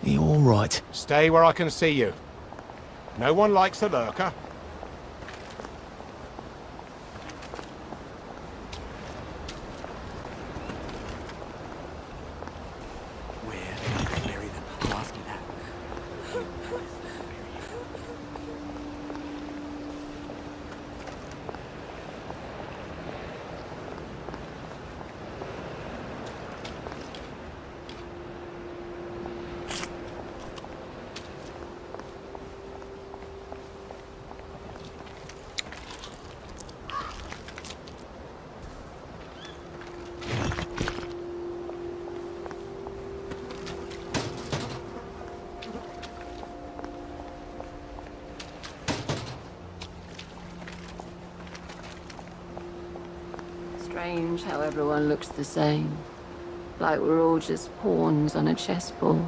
You all right? Stay where I can see you. No one likes a lurker. Strange how everyone looks the same. Like we're all just pawns on a chessboard.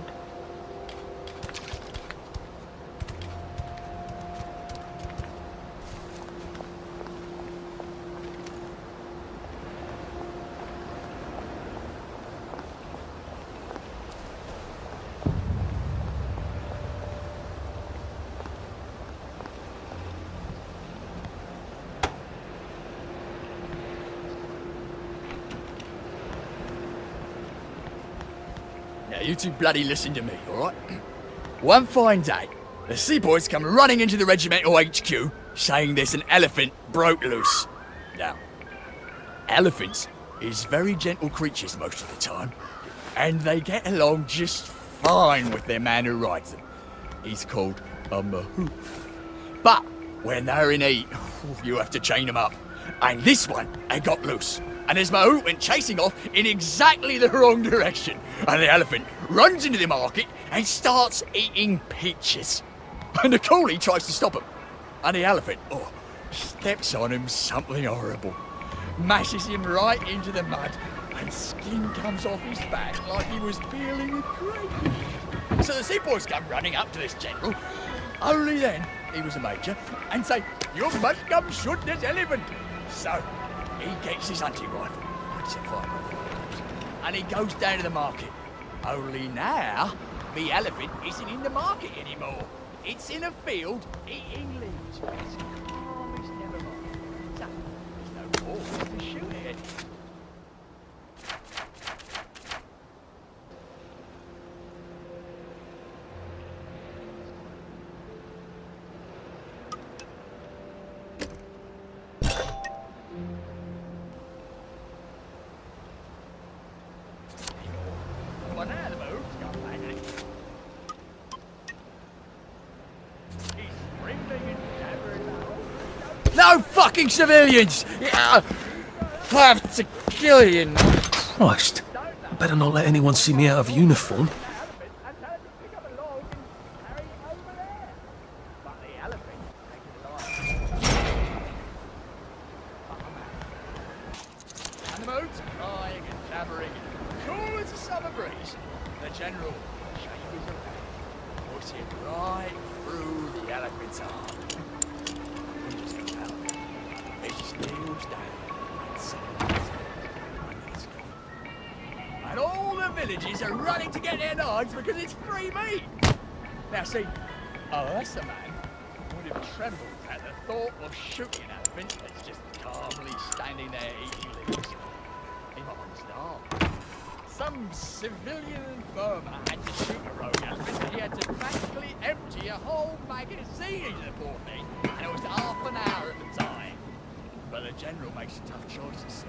Now, you two bloody listen to me, alright? One fine day, the seaboys come running into the regimental HQ, saying there's an elephant broke loose. Now, elephants is very gentle creatures most of the time, and they get along just fine with their man who rides them. He's called a mahout. But when they're in heat, you have to chain them up. And this one, they got loose. And his mahout went chasing off in exactly the wrong direction. And the elephant runs into the market and starts eating peaches. And the coolie tries to stop him. And the elephant, steps on him something horrible. Mashes him right into the mud, and skin comes off his back like he was peeling a grape. So the seaboys come running up to this general. Only then he was a major, and say, "You must come shoot this elephant." So he gets his hunting rifle, it's a 5.56, and he goes down to the market. Only now, the elephant isn't in the market anymore. It's in a field eating leaves. It's calm as never mind. So, there's no horse to shoot it. No fucking civilians! I have to kill you now. Christ. I better not let anyone see me out of uniform. And the moat's crying and jabbering, cool as a summer breeze. The general shake his hand, puts it right through the elephant's arm. He just goes out. He steals down and settles under the sky. And all the villagers are running to get their knives because it's free meat. Now see, us a man would have trembled at the thought of shooting an elephant that's just calmly standing there eating leaves. He might understand. Some civilian informer had to shoot a rogue elephant, and he had to practically empty a whole magazine into the poor thing, and it was half an hour at the time. But the general makes tough choices.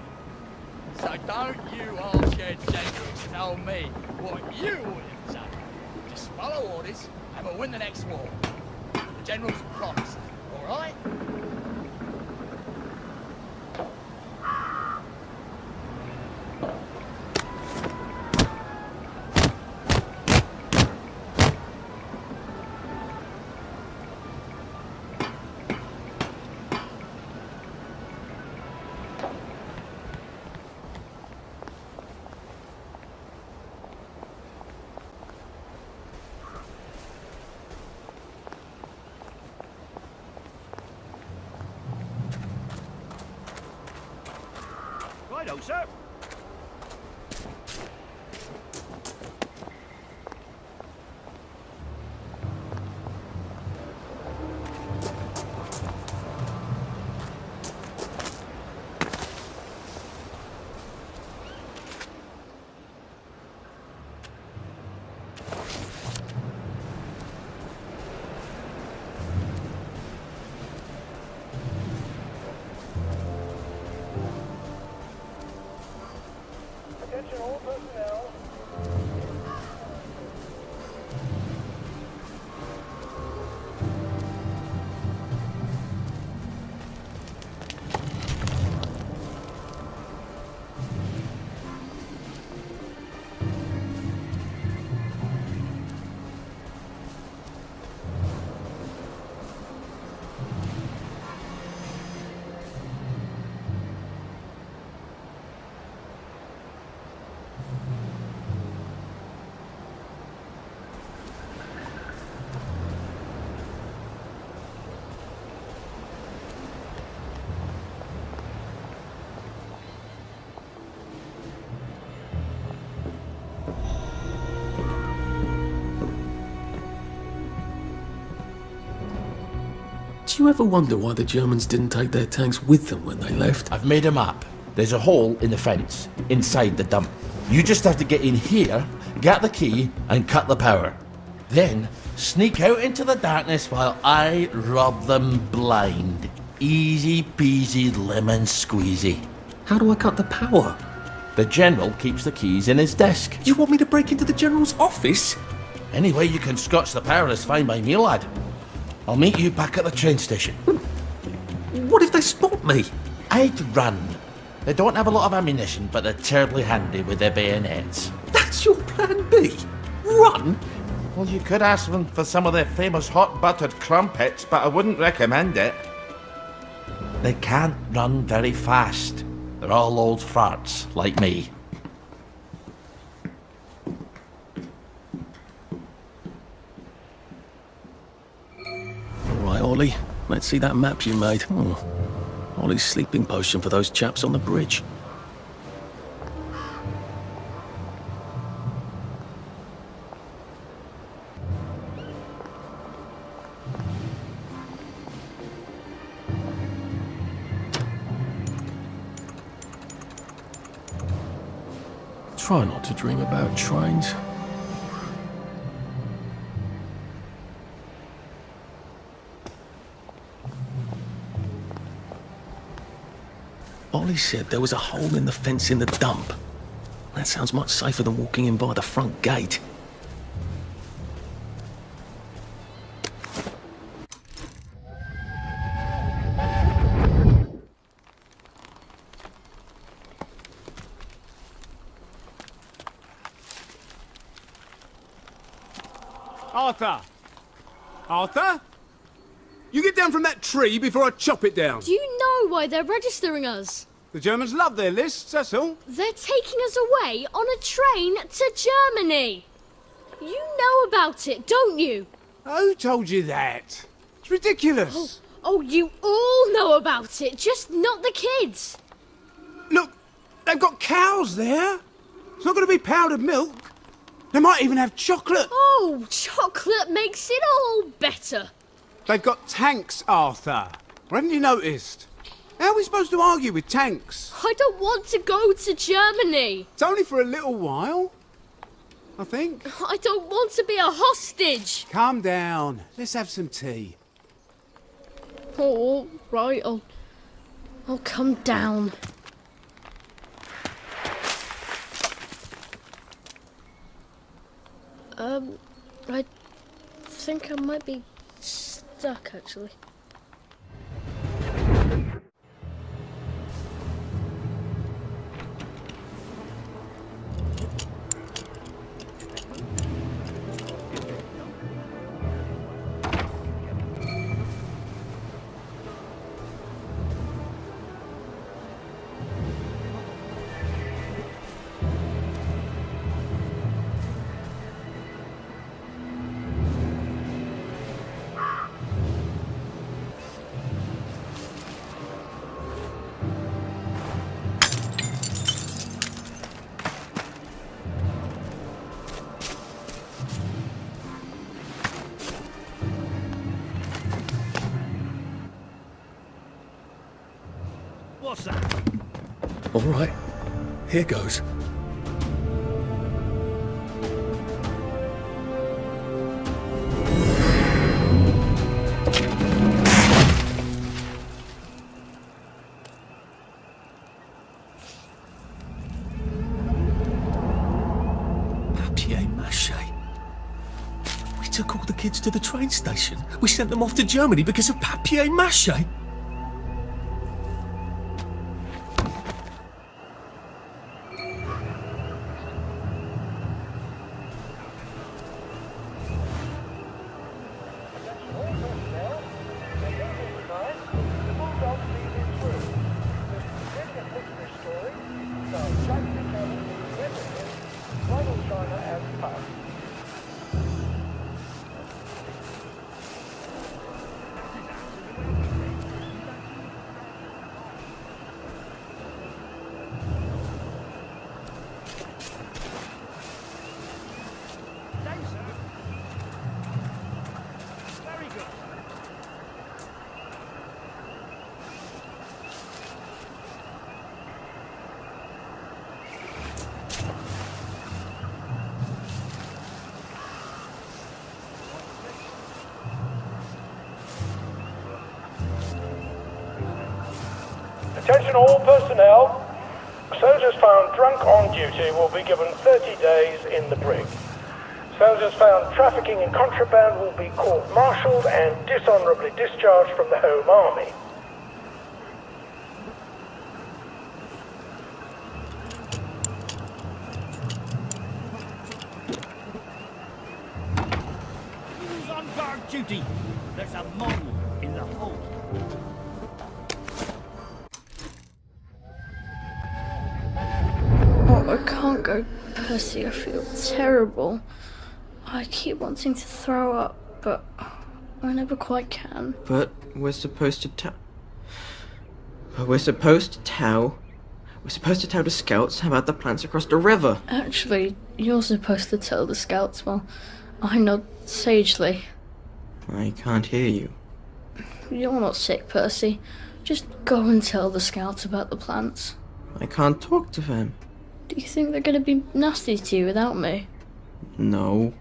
So don't you ask your generals to tell me what you would have done. Just follow orders, and we'll win the next war. The general's promised, all right? Righto, sir. Do you ever wonder why the Germans didn't take their tanks with them when they left? I've made a map. There's a hole in the fence, inside the dump. You just have to get in here, get the key, and cut the power. Then, sneak out into the darkness while I rob them blind. Easy peasy lemon squeezy. How do I cut the power? The General keeps the keys in his desk. You want me to break into the General's office? Any way you can scotch the power is fine by me, lad. I'll meet you back at the train station. What if they spot me? I'd run. They don't have a lot of ammunition, but they're terribly handy with their bayonets. That's your plan B? Run? Well, you could ask them for some of their famous hot buttered crumpets, but I wouldn't recommend it. They can't run very fast. They're all old farts, like me. All right, Ollie. Let's see that map you made. Ollie's sleeping potion for those chaps on the bridge. Try not to dream about trains. Ollie said there was a hole in the fence in the dump. That sounds much safer than walking in by the front gate. Arthur! Arthur? You get down from that tree before I chop it down. Do you know why they're registering us? The Germans love their lists, that's all. They're taking us away on a train to Germany. You know about it, don't you? Who told you that? It's ridiculous. Oh, you all know about it, just not the kids. Look, they've got cows there. It's not going to be powdered milk. They might even have chocolate. Oh, chocolate makes it all better. They've got tanks, Arthur. Or haven't you noticed? How are we supposed to argue with tanks? I don't want to go to Germany. It's only for a little while, I think. I don't want to be a hostage. Calm down. Let's have some tea. Oh, right, I'll come down. I think I might be stuck, actually. What's that? All right, here goes. kids to the train station. We sent them off to Germany because of papier-mâché. Attention all personnel. Soldiers found drunk on duty will be given 30 days in the brig. Soldiers found trafficking in contraband will be court-martialed and dishonorably discharged from the Home Army. Who's on guard duty? There's a mole in the hold. Oh, I can't go, Percy. I feel terrible. I keep wanting to throw up, but I never quite can. But we're supposed to We're supposed to tell the scouts about the plants across the river. Actually, you're supposed to tell the scouts while I nod sagely. I can't hear you. You're not sick, Percy. Just go and tell the scouts about the plants. I can't talk to them. Do you think they're going to be nasty to you without me? No.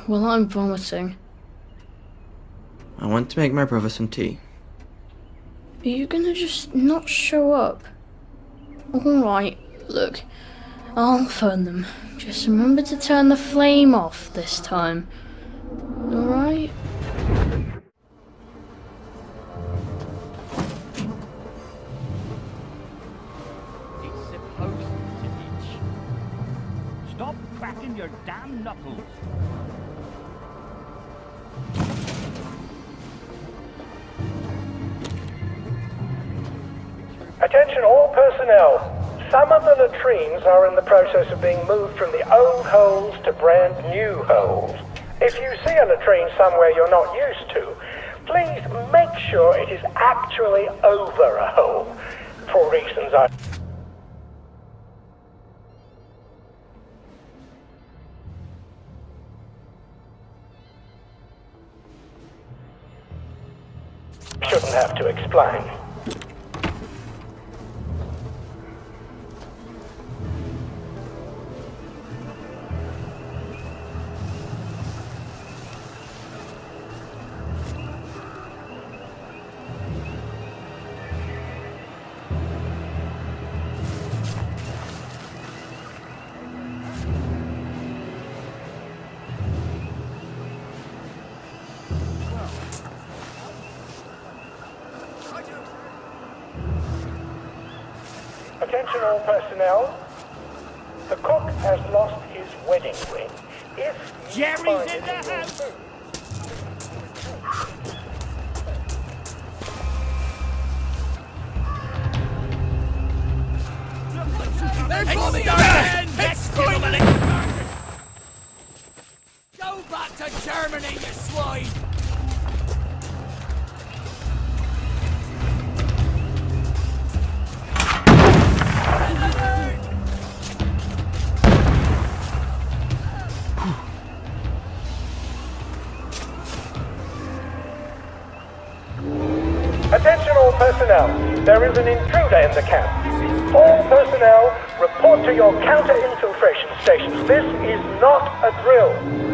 Well, I'm vomiting. I want to make my brother some tea. Are you going to just not show up? Alright, look. I'll phone them. Just remember to turn the flame off this time. Alright? It's supposed to itch. Stop cracking your damn knuckles. Attention all personnel. Some of the latrines are in the process of being moved from the old holes to brand new holes. If you see a latrine somewhere you're not used to, please make sure it is actually over a hole. For reasons I... shouldn't have to explain. Attention all personnel. The cook has lost his wedding ring. If you Jerry's find in it the your house! food- They're bombing again! It's finally... Go back to Germany, you swine! Attention all personnel. There is an intruder in the camp. All personnel, report to your counter-infiltration stations. This is not a drill.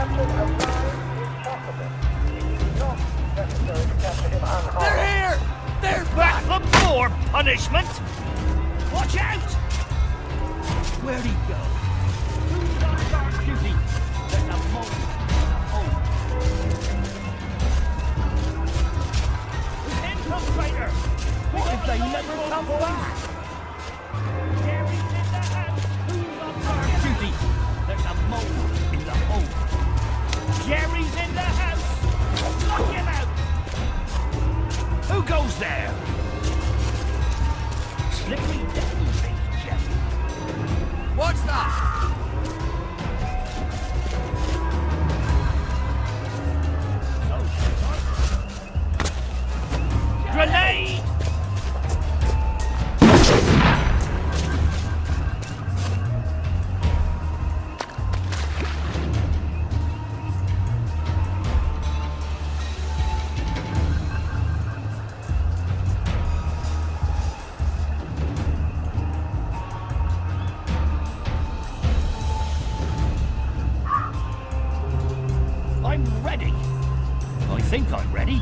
captured alive is possible. It is not necessary to capture him unharmed. They're here! They're Back for more punishment! Watch out! Where'd he go? Who's on guard duty? There's a mole in the hole. The infiltrator! What if they never come back? Jerry's in the house. Who's on guard duty? There's a mole in the hole. Jerry's in the house. Lock him out. Who goes there? Slippery devil-faced Jerry. What's that? Grenade! I'm ready. I think I'm ready.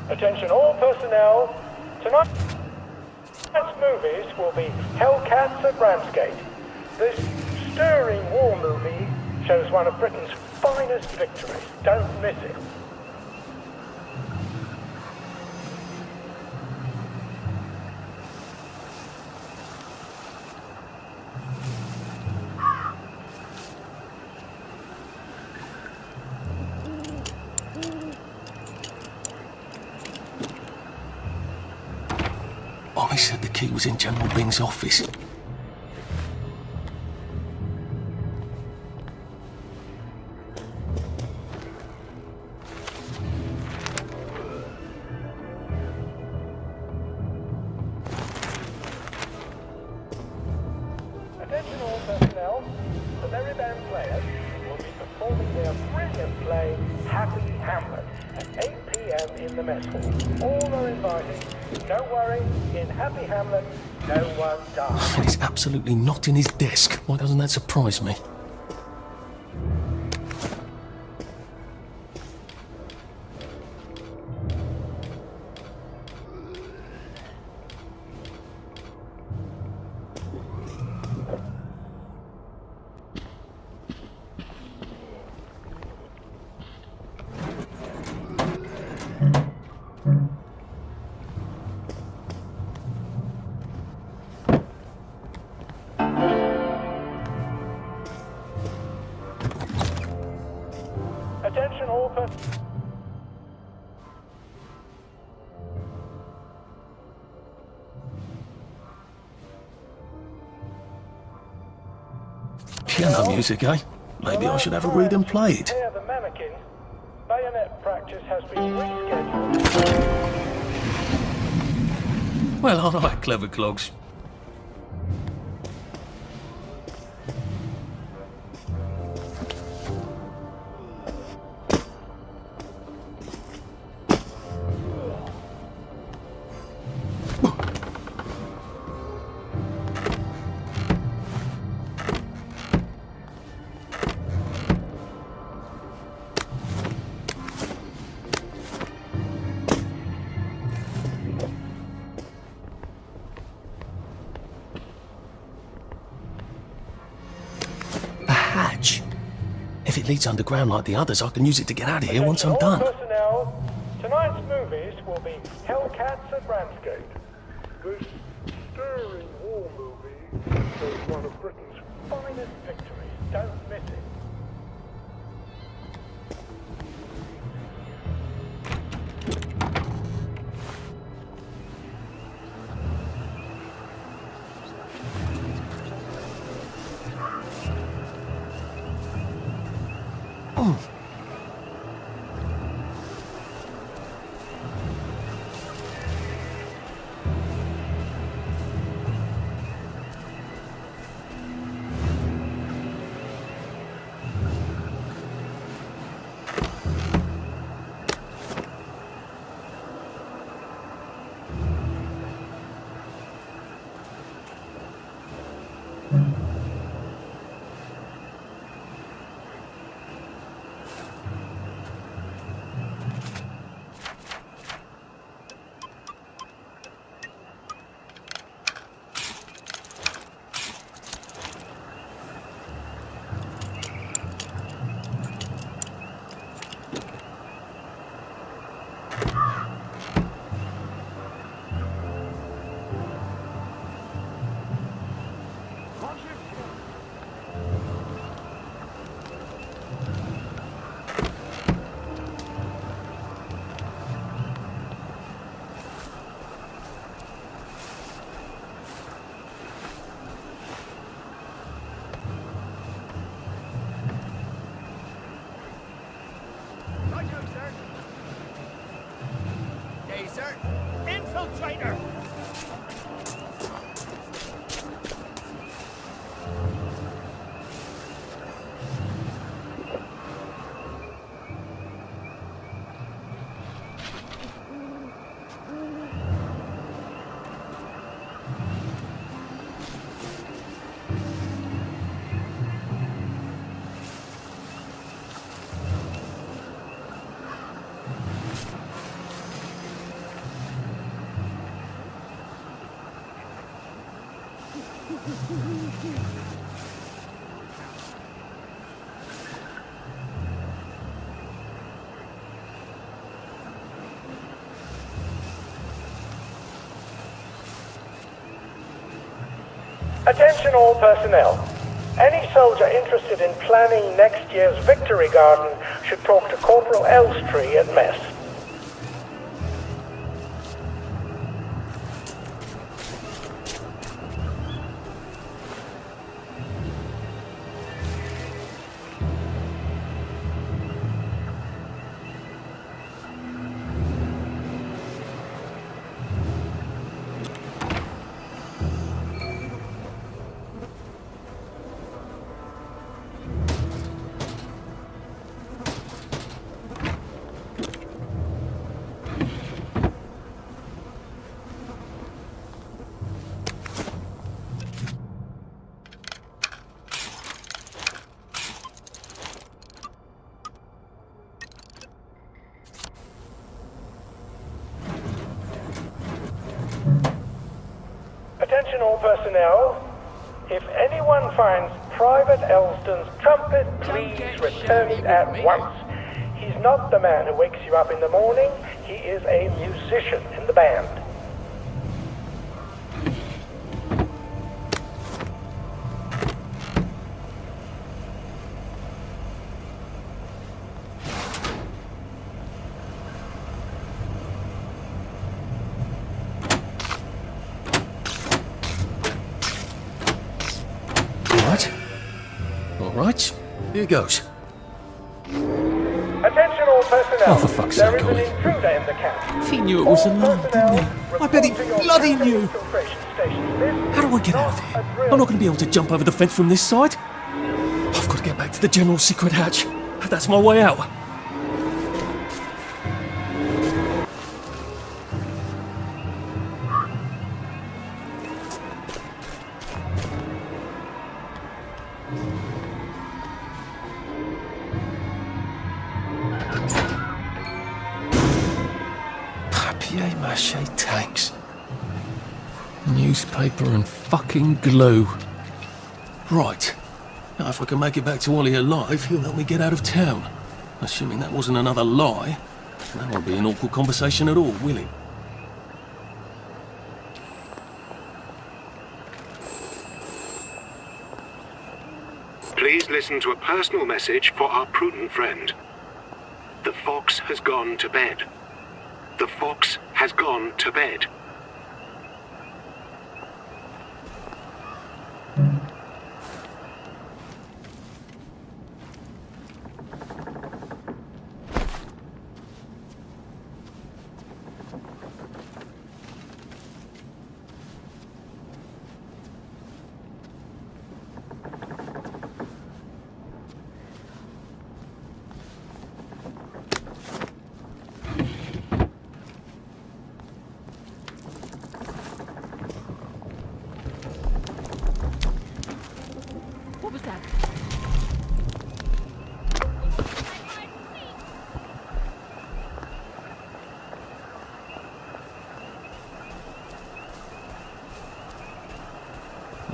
Attention all personnel. Tonight's movies will be Hellcats at Ramsgate. This stirring war movie shows one of Britain's finest victories. Don't miss it. Ollie said the key was in General Bing's office. Attention all personnel. The Merry Band players will be performing their brilliant play Happy Hamlet at 8 p.m. in the mess hall. All are invited. Don't worry, in Happy Hamlet, no one dies. And he's absolutely not in his desk. Why doesn't that surprise me? Attention all personnel. Piano music, eh? Maybe I should have a read and play it. Here, the mannequins. Bayonet practice has been rescheduled. Well, all right, clever clogs. Hatch. If it leads underground like the others, I can use it to get out of here once I'm Attention all done. personnel. Tonight's movies will be Hellcats at Ramsgate. This stirring war movie shows one of Britain's finest victories. Don't miss it. Attention all personnel. Any soldier interested in planning next year's Victory Garden should talk to Corporal Elstree at mess. Attention all personnel. If anyone finds Private Elston's trumpet, please return it at once. He's not the man who wakes you up in the morning. He is a musician in the band. All right, here goes. Attention all personnel. Oh, for fuck's There sake, is an Ollie. intruder in the camp. He knew it was a All lie, personnel, didn't I bet he report to your bloody primary knew. infiltration stations. This How do I is get out not of a here? drill. I'm not going to be able to jump over the fence from this side. I've got to get back to the general secret hatch. That's my way out. Papier-mâché tanks. Newspaper and fucking glue. Right. Now, if I can make it back to Ollie alive, he'll help me get out of town. Assuming that wasn't another lie. That won't be an awkward conversation at all, will it? Please listen to a personal message for our prudent friend. The fox has gone to bed. The fox has gone to bed. What was that?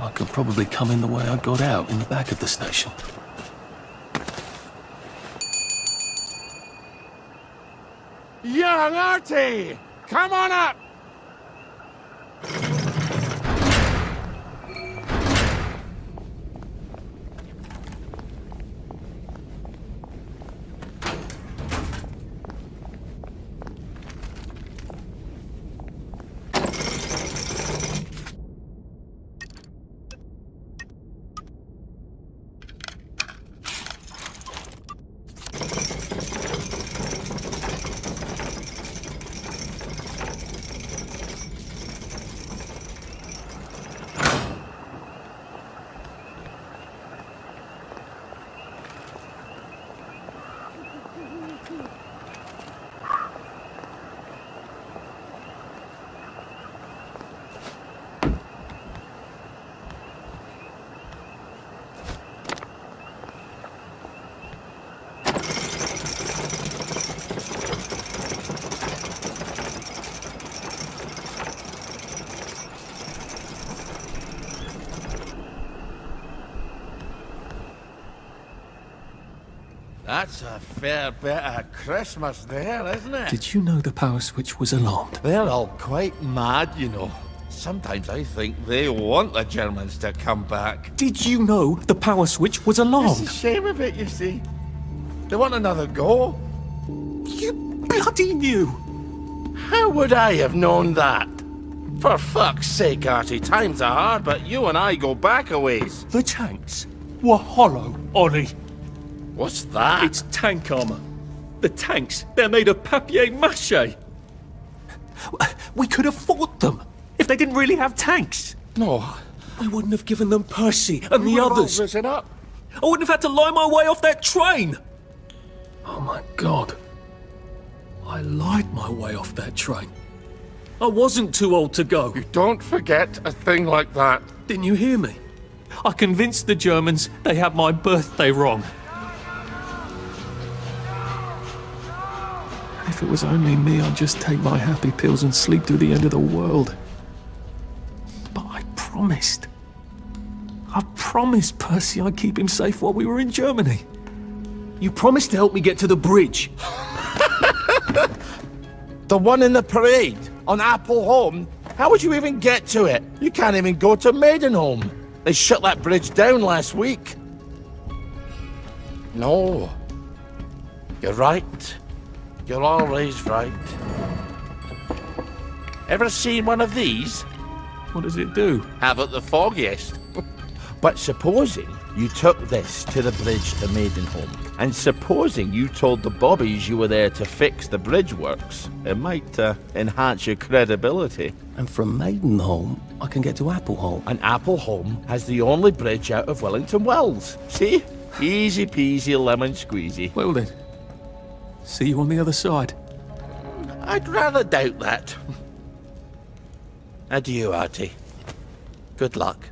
I could probably come in the way I got out, in the back of the station. Young Artie! Come on up! That's a fair bit of Christmas there, isn't it? Did you know the power switch was alarmed? They're all quite mad, you know. Sometimes I think they want the Germans to come back. Did you know the power switch was alarmed? It's a shame of it, you see. They want another go. You bloody knew! How would I have known that? For fuck's sake, Artie, times are hard, but you and I go back a ways. The tanks were hollow, Ollie. What's that? It's tank armor. The tanks, they're made of papier-mâché. We could have fought them if they didn't really have tanks. No. I wouldn't have given them Percy and the others. Risen up. I wouldn't have had to lie my way off that train. Oh my God. I lied my way off that train. I wasn't too old to go. You don't forget a thing like that. Didn't you hear me? I convinced the Germans they had my birthday wrong. If it was only me, I'd just take my happy pills and sleep through the end of the world. But I promised. I promised Percy I'd keep him safe while we were in Germany. You promised to help me get to the bridge. The one in the parade on Apple Home? How would you even get to it? You can't even go to Maidenholm. They shut that bridge down last week. No. You're right. You're always right. Ever seen one of these? What does it do? Haven't the foggiest. But supposing you took this to the bridge to Maidenholm, and supposing you told the bobbies you were there to fix the bridge works, it might enhance your credibility. And from Maidenholm, I can get to Appleholm. And Appleholm has the only bridge out of Wellington Wells. See? Easy peasy lemon squeezy. Well then, see you on the other side. I'd rather doubt that. Adieu, Artie. Good luck.